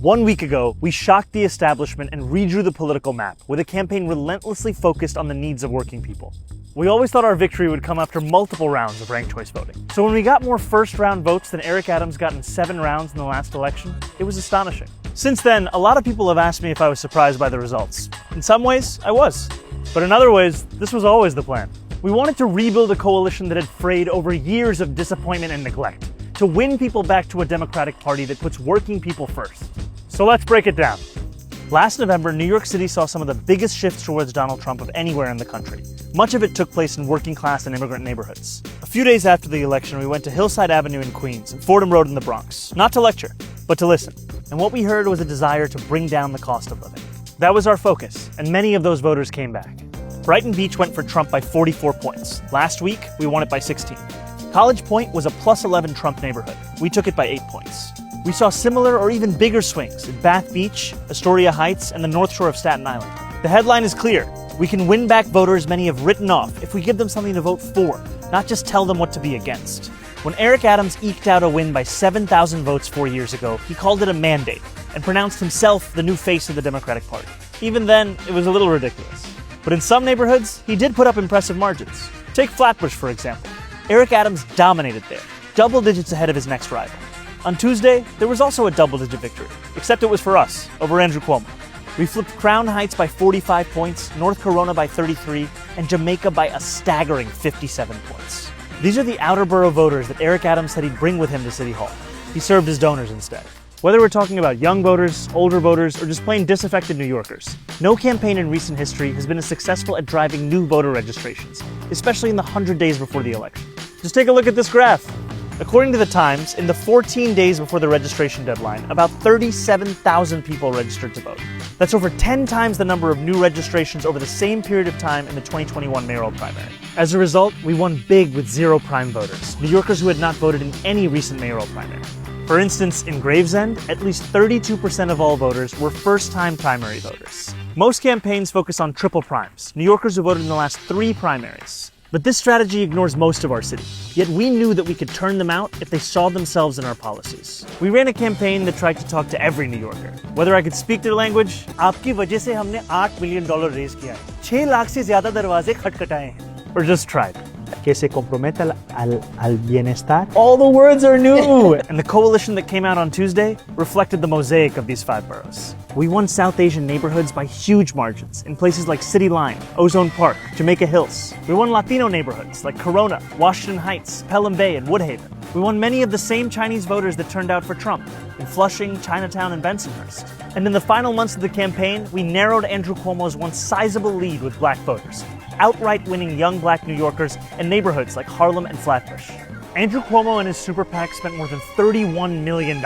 1 week ago, we shocked the establishment and redrew the political map with a campaign relentlessly focused on the needs of working people. We always thought our victory would come after multiple rounds of ranked choice voting. So when we got more first-round votes than Eric Adams got in 7 rounds in the last election, it was astonishing. Since then, a lot of people have asked me if I was surprised by the results. In some ways, I was. But in other ways, this was always the plan. We wanted to rebuild a coalition that had frayed over years of disappointment and neglect, to win people back to a Democratic Party that puts working people first. So let's break it down. Last November, New York City saw some of the biggest shifts towards Donald Trump of anywhere in the country. Much of it took place in working class and immigrant neighborhoods. A few days after the election, we went to Hillside Avenue in Queens and Fordham Road in the Bronx, not to lecture, but to listen. And what we heard was a desire to bring down the cost of living. That was our focus, and many of those voters came back. Brighton Beach went for Trump by 44 points. Last week, we won it by 16. College Point was a plus 11 Trump neighborhood. We took it by 8 points. We saw similar or even bigger swings in Bath Beach, Astoria Heights, and the North Shore of Staten Island. The headline is clear. We can win back voters many have written off if we give them something to vote for, not just tell them what to be against. When Eric Adams eked out a win by 7,000 votes 4 years ago, he called it a mandate and pronounced himself the new face of the Democratic Party. Even then, it was a little ridiculous. But in some neighborhoods, he did put up impressive margins. Take Flatbush, for example. Eric Adams dominated there, double digits ahead of his next rival. On Tuesday, there was also a double-digit victory, except it was for us, over Andrew Cuomo. We flipped Crown Heights by 45 points, North Corona by 33, and Jamaica by a staggering 57 points. These are the outer borough voters that Eric Adams said he'd bring with him to City Hall. He served as donors instead. Whether we're talking about young voters, older voters, or just plain disaffected New Yorkers, no campaign in recent history has been as successful at driving new voter registrations, especially in the 100 days before the election. Just take a look at this graph. According to the Times, in the 14 days before the registration deadline, about 37,000 people registered to vote. That's over 10 times the number of new registrations over the same period of time in the 2021 mayoral primary. As a result, we won big with zero prime voters, New Yorkers who had not voted in any recent mayoral primary. For instance, in Gravesend, at least 32% of all voters were first-time primary voters. Most campaigns focus on triple primes, New Yorkers who voted in the last 3 primaries. But this strategy ignores most of our city. Yet we knew that we could turn them out if they saw themselves in our policies. We ran a campaign that tried to talk to every New Yorker. Whether I could speak their language, आपकी वजह से हमने $8 million raise किया है, 6 लाख से ज्यादा दरवाजे खटखटाए हैं, or just tried. Que se comprometa al bienestar. All the words are new! And the coalition that came out on Tuesday reflected the mosaic of these 5 boroughs. We won South Asian neighborhoods by huge margins in places like City Line, Ozone Park, Jamaica Hills. We won Latino neighborhoods like Corona, Washington Heights, Pelham Bay, and Woodhaven. We won many of the same Chinese voters that turned out for Trump in Flushing, Chinatown, and Bensonhurst. And in the final months of the campaign, we narrowed Andrew Cuomo's once sizable lead with black voters, outright winning young black New Yorkers in neighborhoods like Harlem and Flatbush. Andrew Cuomo and his super PAC spent more than $31 million.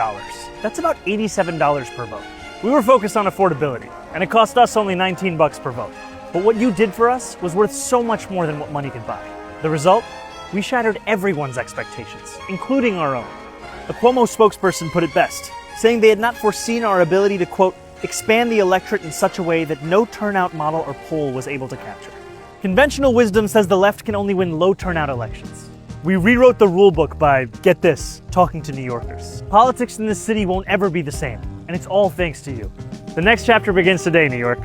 That's about $87 per vote. We were focused on affordability, and it cost us only $19 per vote. But what you did for us was worth so much more than what money could buy. The result? We shattered everyone's expectations, including our own. A Cuomo spokesperson put it best, saying they had not foreseen our ability to, quote, expand the electorate in such a way that no turnout model or poll was able to capture. Conventional wisdom says the left can only win low turnout elections. We rewrote the rule book by, get this, talking to New Yorkers. Politics in this city won't ever be the same, and it's all thanks to you. The next chapter begins today, New York.